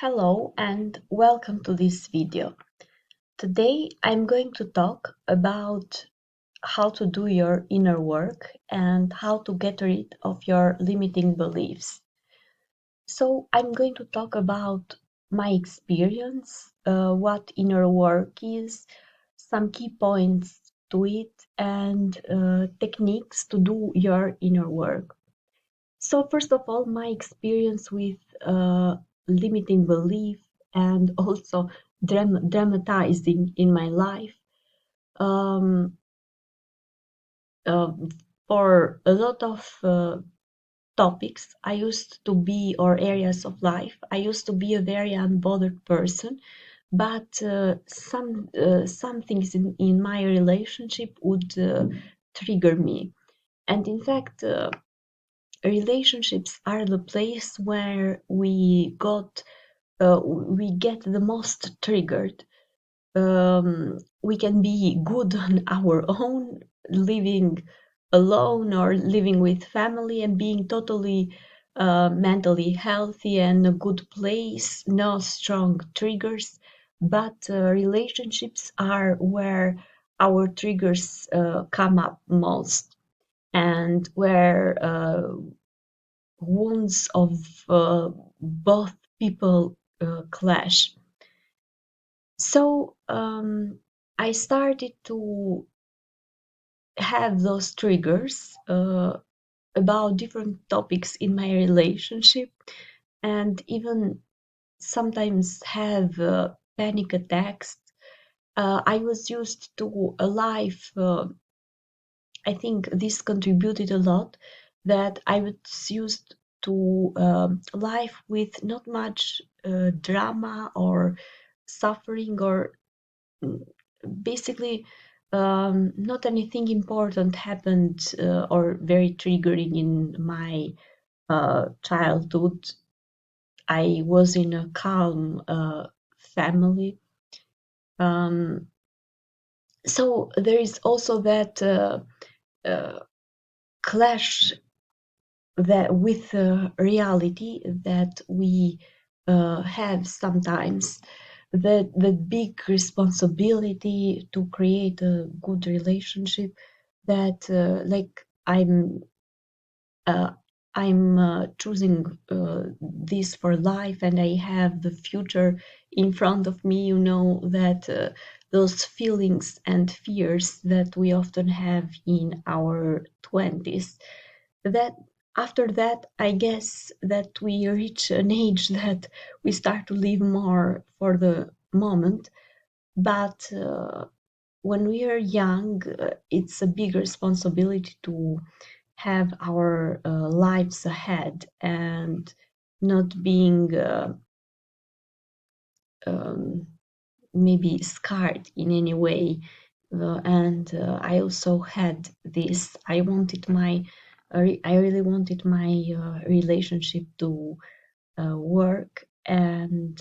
Hello and welcome to this video. Today I'm going to talk about how to do your inner work and how to get rid of your limiting beliefs. So I'm going to talk about my experience, what inner work is, some key points to it, and techniques to do your inner work. So first of all, my experience with limiting belief and also dramatizing in my life. Um, uh, for a lot of topics, I used to be, or areas of life, I used to be a very unbothered person, but some things in my relationship would trigger me. And in fact, relationships are the place where we get the most triggered. We can be good on our own, living alone or living with family and being totally mentally healthy and a good place, no strong triggers. But relationships are where our triggers come up most and where wounds of both people clash. So I started to have those triggers about different topics in my relationship and even sometimes have panic attacks. I was used to a life, I think this contributed a lot, that I was used to life with not much drama or suffering or mm, basically not anything important happened or very triggering in my childhood. I was in a calm family. Um, so there is also that uh, clash that with reality that we have sometimes, the big responsibility to create a good relationship, that like uh, I'm choosing this for life and I have the future in front of me. You know that those feelings and fears that we often have in our 20s, that after that, I guess that we reach an age that we start to live more for the moment. But when we are young, it's a big responsibility to have our lives ahead and not being um, maybe scarred in any way. And I also had this. I really wanted my relationship to work, and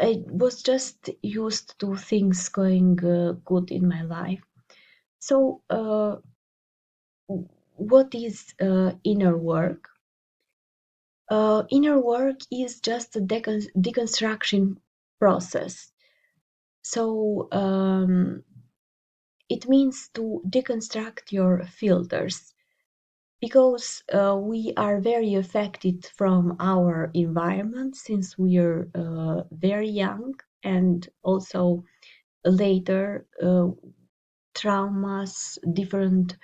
I was just used to things going good in my life. So, what is inner work? Inner work is just a deconstruction process. So, it means to deconstruct your filters because we are very affected from our environment since we are very young, and also later traumas, different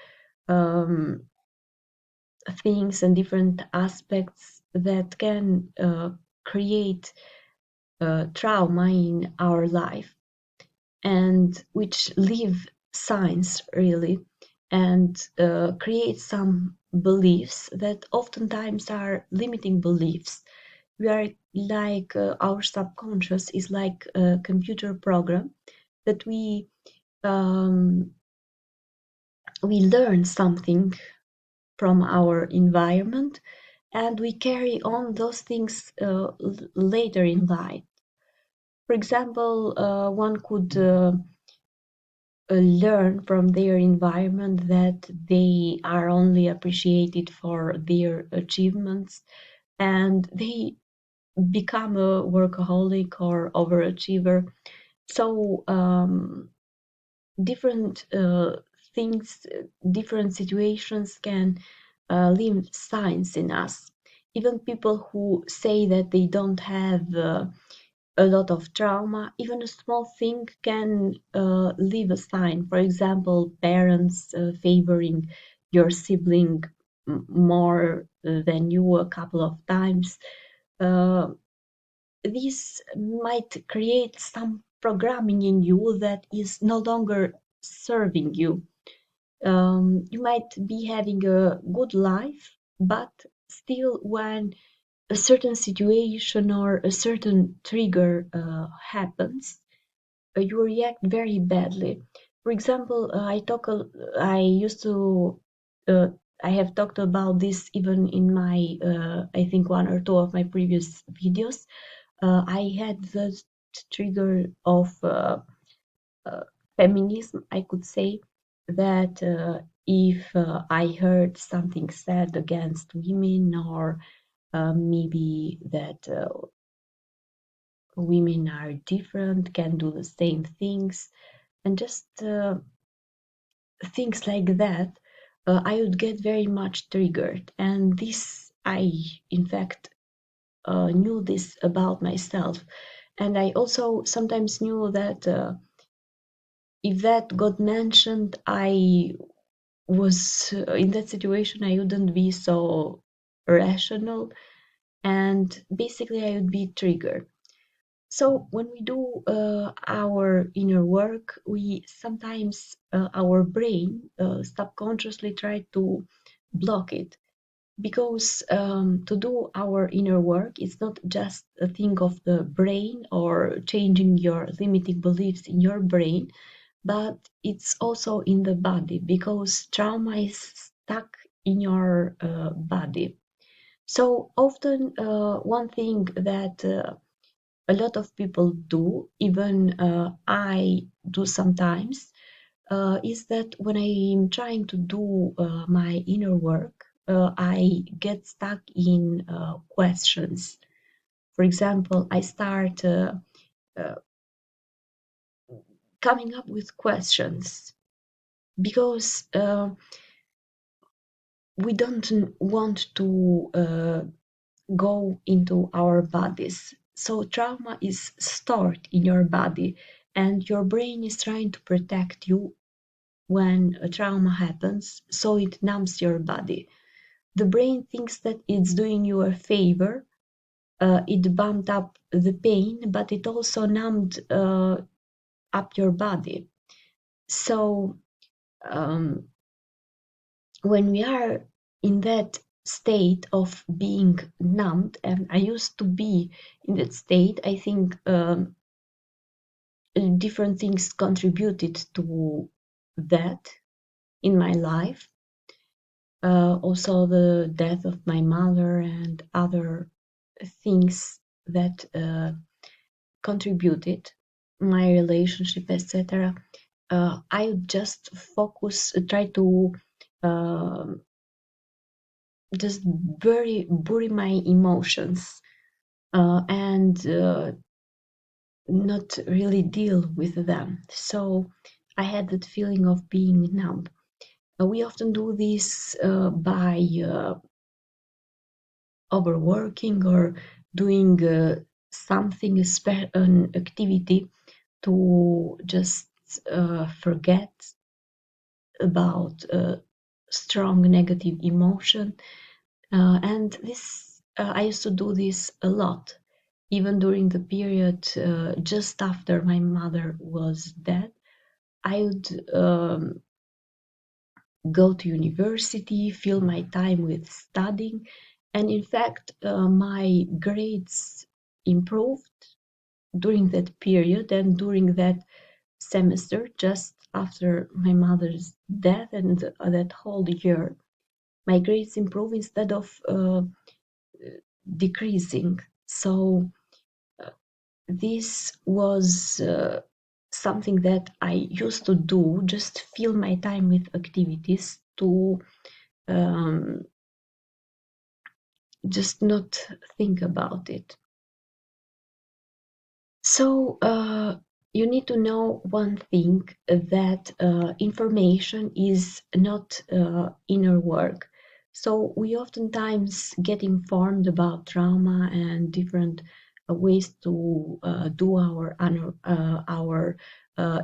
um, things and different aspects that can create trauma in our life and which leave signs really and create some beliefs that oftentimes are limiting beliefs. We are like our subconscious is like a computer program that um, we learn something from our environment and we carry on those things later in life. For example, one could learn from their environment that they are only appreciated for their achievements, and they become a workaholic or overachiever. So different things, different situations can leave signs in us. Even people who say that they don't have a lot of trauma, even a small thing can leave a sign. For example, parents favoring your sibling more than you a couple of times. Uh, this might create some programming in you that is no longer serving you. You might be having a good life, but still, when a certain situation or a certain trigger happens, you react very badly. For example, I used to, uh, I have talked about this even in my, I think one or two of my previous videos. I had the trigger of uh, feminism, I could say, that if I heard something said against women, or maybe that women are different, can do the same things, and just things like that, I would get very much triggered. And this, I, in fact, knew this about myself. And I also sometimes knew that if that got mentioned, I was in that situation, I wouldn't be so rational, and basically I would be triggered. So when we do our inner work, we sometimes our brain subconsciously try to block it, because to do our inner work is not just a thing of the brain or changing your limiting beliefs in your brain, but it's also in the body, because trauma is stuck in your body. So often, one thing that a lot of people do, even I do sometimes, is that when I'm trying to do my inner work, I get stuck in questions. For example, I start uh, coming up with questions because we don't want to go into our bodies. So trauma is stored in your body, and your brain is trying to protect you when a trauma happens, so it numbs your body. The brain thinks that it's doing you a favor. It bumped up the pain, but it also numbed up your body. So um, when we are in that state of being numbed, and I used to be in that state, I think different things contributed to that in my life. Also, the death of my mother and other things that contributed, my relationship, etc. I would just focus, try to um just bury my emotions and not really deal with them. So I had that feeling of being numb. We often do this by overworking or doing something, an activity to just forget about strong negative emotion. And this, I used to do this a lot, even during the period just after my mother was dead. I would go to university, fill my time with studying, and in fact, my grades improved during that period and during that semester, just after my mother's death, and that whole year. My grades improved instead of decreasing. So this was something that I used to do, just fill my time with activities to um, just not think about it. So you need to know one thing, that information is not inner work. So we oftentimes get informed about trauma and different ways to do our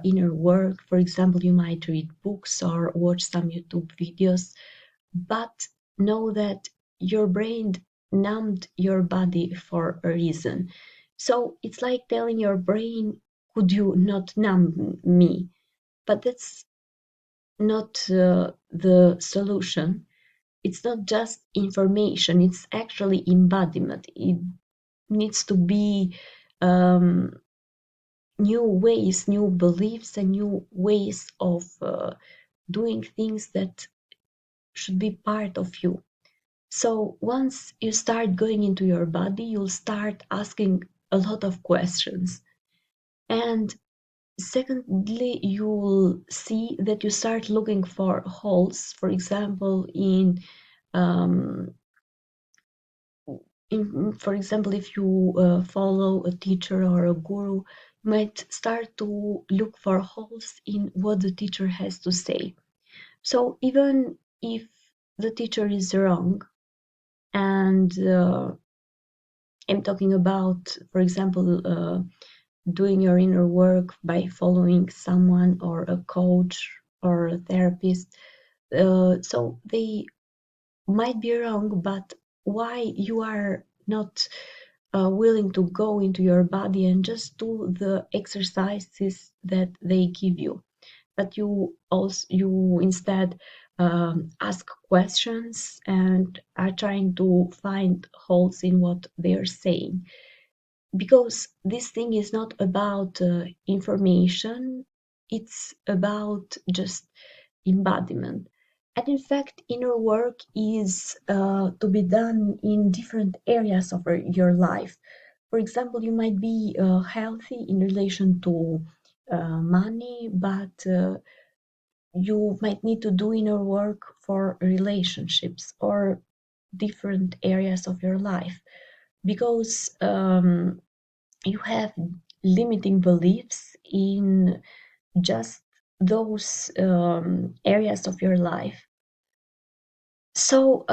inner work. For example, you might read books or watch some YouTube videos, but know that your brain numbed your body for a reason. So it's like telling your brain, could you not numb me? But that's not the solution. It's not just information, it's actually embodiment. It needs to be um, new ways, new beliefs, and new ways of doing things that should be part of you. So once you start going into your body, you'll start asking a lot of questions. And secondly, you'll see that you start looking for holes, for example, um, for example, if you follow a teacher or a guru, you might start to look for holes in what the teacher has to say. So even if the teacher is wrong, and I'm talking about, for example, doing your inner work by following someone or a coach or a therapist. So they might be wrong, but why you are not willing to go into your body and just do the exercises that they give you? But you instead ask questions and are trying to find holes in what they are saying, because this thing is not about information, it's about just embodiment. And in fact, inner work is to be done in different areas of your life. For example, you might be healthy in relation to money, but you might need to do inner work for relationships or different areas of your life, because you have limiting beliefs in just those areas of your life. So,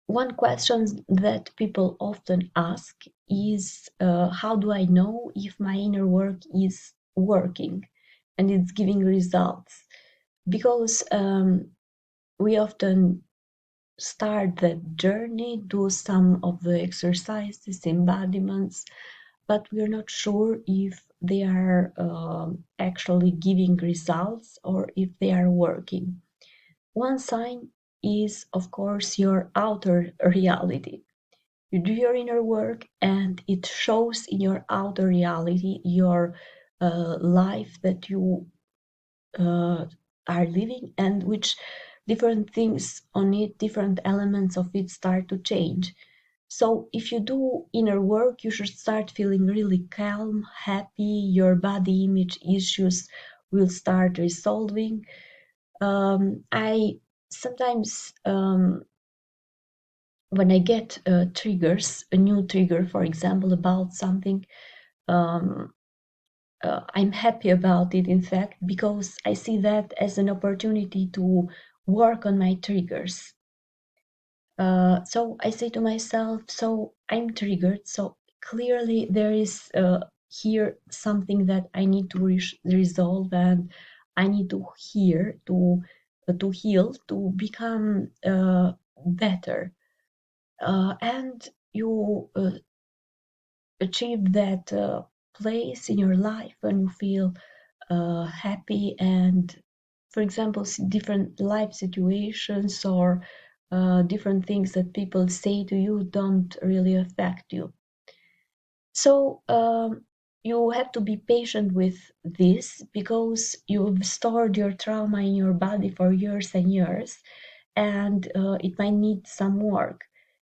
one question that people often ask is, how do I know if my inner work is working and it's giving results? Because we often start that journey, do some of the exercises, embodiments, but we're not sure if they are actually giving results or if they are working. One sign is, of course, your outer reality. You do your inner work and it shows in your outer reality, your life that you uh, are living, and which different things on it, different elements of it start to change. So if you do inner work, you should start feeling really calm, happy, your body image issues will start resolving. I sometimes, when I get triggers, a new trigger, for example, about something, um, I'm happy about it, in fact, because I see that as an opportunity to work on my triggers. So I say to myself, so I'm triggered, so clearly there is here something that I need to resolve, and I need to heal, to become better. And you achieve that place in your life when you feel happy, and for example, different life situations or different things that people say to you don't really affect you. So you have to be patient with this, because you've stored your trauma in your body for years and years, and it might need some work.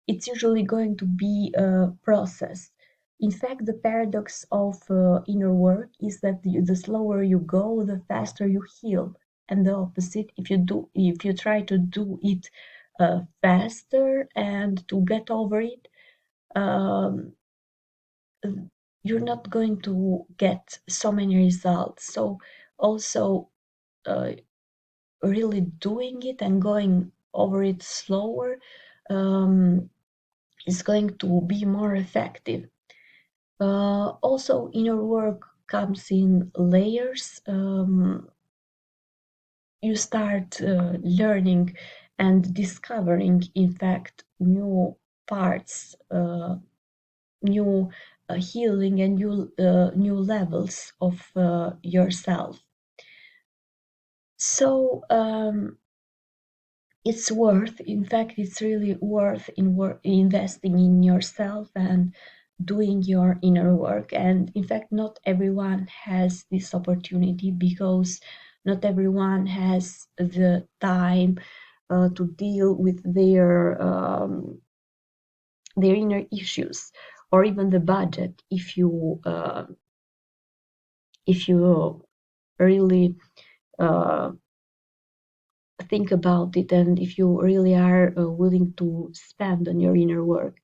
It's usually going to be a process. In fact, the paradox of inner work is that the slower you go, the faster you heal. And the opposite, if you try to do it faster and to get over it, um, you're not going to get so many results. So also uh, really doing it and going over it slower um, is going to be more effective. Also, inner work comes in layers. You start learning and discovering, in fact, new parts, new healing, and new levels of yourself. So it's worth, in fact, it's really worth investing in yourself and doing your inner work. And in fact, not everyone has this opportunity because not everyone has the time to deal with their inner issues, or even the budget. If you really uh, think about it, and if you really are willing to spend on your inner work.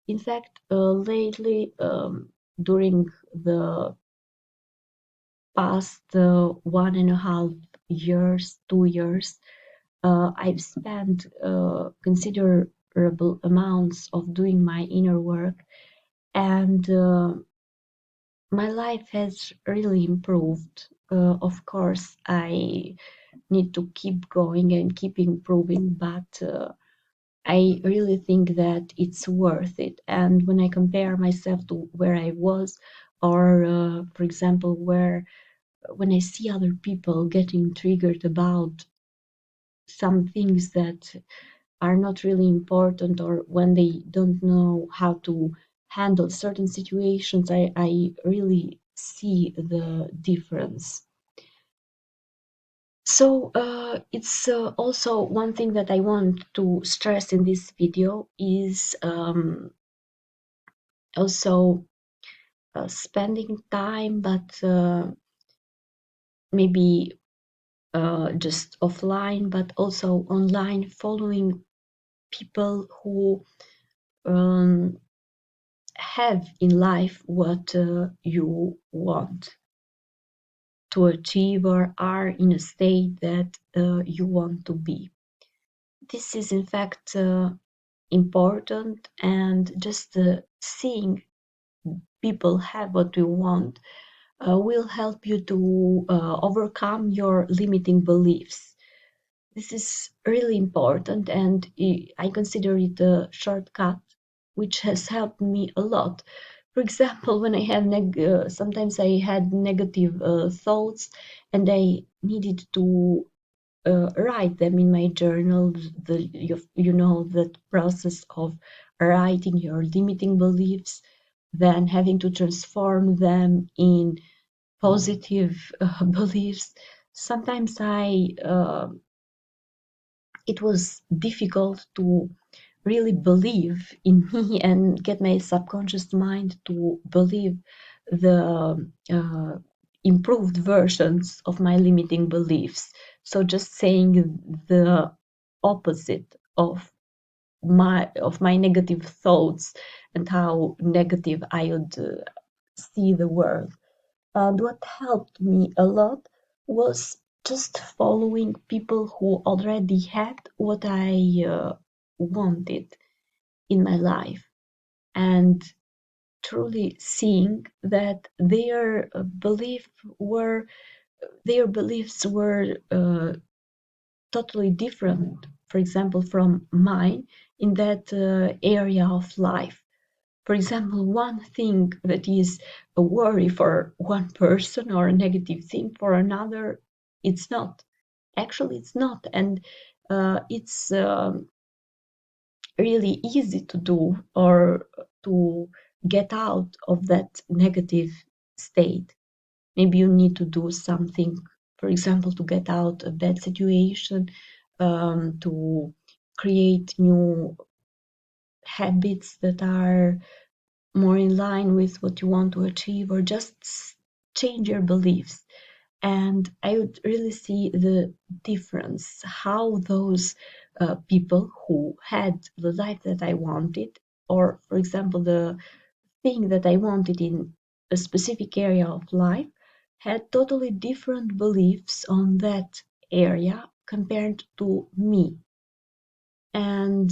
In fact, lately, during the past 1.5 years, 2 years, I've spent considerable amounts of doing my inner work, and my life has really improved. Of course, I need to keep going and keep improving, but I really think that it's worth it. And when I compare myself to where I was, or for example, when I see other people getting triggered about some things that are not really important, or when they don't know how to handle certain situations, I really see the difference. So it's also one thing that I want to stress in this video is also spending time, but maybe just offline, but also online, following people who um, have in life what you want to achieve, or are in a state that you want to be. This is in fact important, and just seeing people have what you want will help you to overcome your limiting beliefs. This is really important, and I consider it a shortcut which has helped me a lot. For example, when I have sometimes I had negative thoughts, and I needed to write them in my journal. That process of writing your limiting beliefs, then having to transform them in positive beliefs. Sometimes it was difficult to really believe in me and get my subconscious mind to believe the improved versions of my limiting beliefs. So just saying the opposite of my negative thoughts and how negative I would see the world. And what helped me a lot was just following people who already had what I wanted in my life, and truly seeing that were their beliefs were totally different, for example, from mine in that area of life. For example, one thing that is a worry for one person or a negative thing for another, it's not. Actually, it's not. And it's really easy to do, or to get out of that negative state. Maybe you need to do something, for example, to get out a bad situation, to create new habits that are more in line with what you want to achieve, or just change your beliefs. And I would really see the difference, how those people who had the life that I wanted, or for example, the thing that I wanted in a specific area of life had totally different beliefs on that area compared to me. And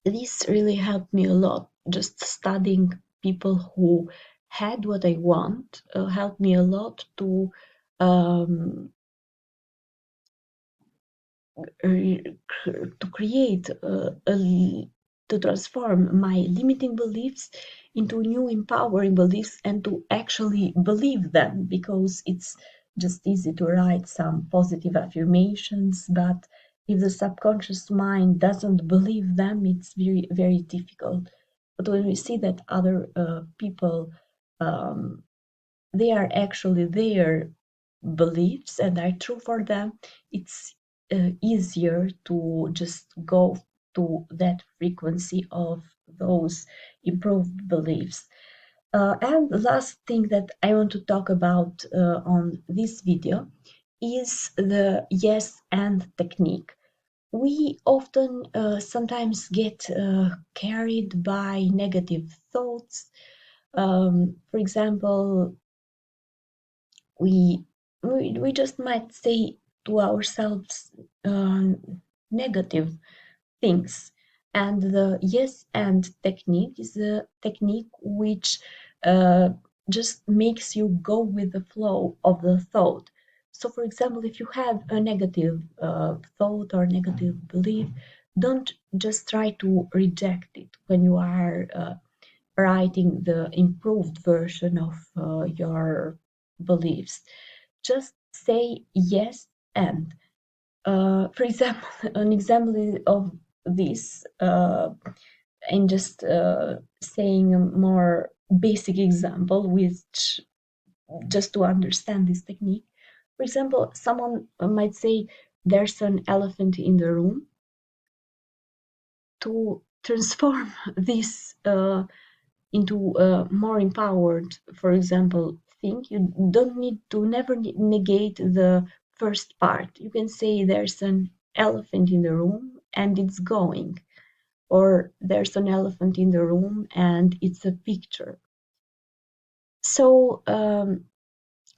this really helped me a lot. Just studying people who had what I want helped me a lot to um, to create to transform my limiting beliefs into new empowering beliefs and to actually believe them, because it's just easy to write some positive affirmations, but if the subconscious mind doesn't believe them, it's very, very difficult. But when we see that other people um, they are actually their beliefs and are true for them, it's easier to just go to that frequency of those improved beliefs. And the last thing that I want to talk about on this video is the yes and technique. We often sometimes get carried by negative thoughts. For example, we we just might say to ourselves negative things, and the yes and technique is a technique which uh, just makes you go with the flow of the thought. So for example, if you have a negative thought or negative belief, don't just try to reject it when you are writing the improved version of your beliefs. Just say yes and. For example, an example of this, and just saying a more basic example, which just to understand this technique. For example, someone might say, "There's an elephant in the room." To transform this into a more empowered, for example, thing, you don't need to never negate the first part. You can say there's an elephant in the room and it's going, or there's an elephant in the room and it's a picture. So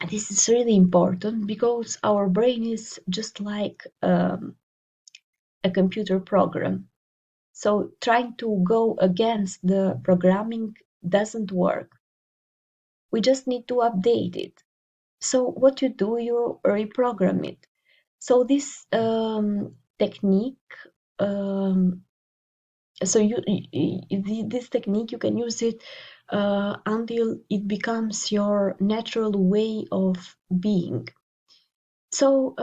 this is really important because our brain is just like a computer program. So trying to go against the programming doesn't work. We just need to update it. So what you do, you reprogram it. So this technique, um, so this technique, you can use it until it becomes your natural way of being. So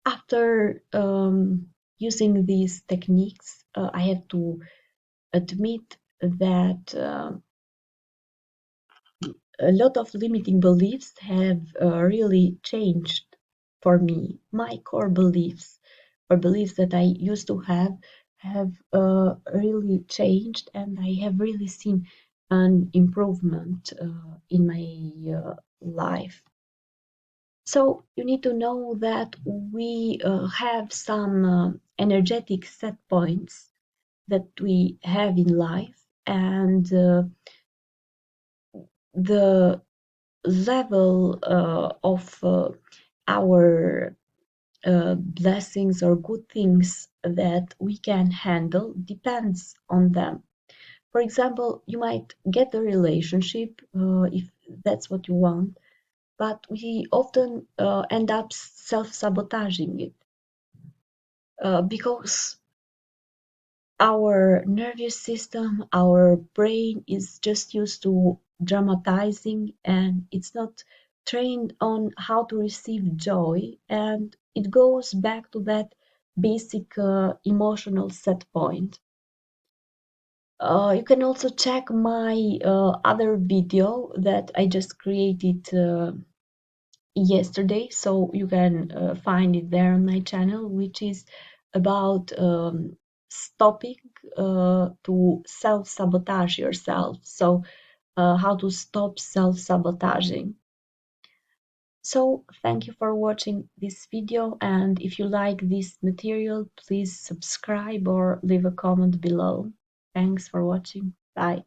after using these techniques, I have to admit that a lot of limiting beliefs have really changed for me. My core beliefs or beliefs that I used to have really changed, and I have really seen an improvement in my life. So you need to know that we have some energetic set points that we have in life, and the level of our blessings or good things that we can handle depends on them. For example, you might get a relationship if that's what you want, but we often end up self-sabotaging it because our nervous system, our brain is just used to dramatizing, and it's not trained on how to receive joy, and it goes back to that basic emotional set point. You can also check my other video that I just created yesterday, so you can find it there on my channel, which is about stopping to self-sabotage yourself. So how to stop self-sabotaging. So thank you for watching this video, and if you like this material, please subscribe or leave a comment below. Thanks for watching. Bye.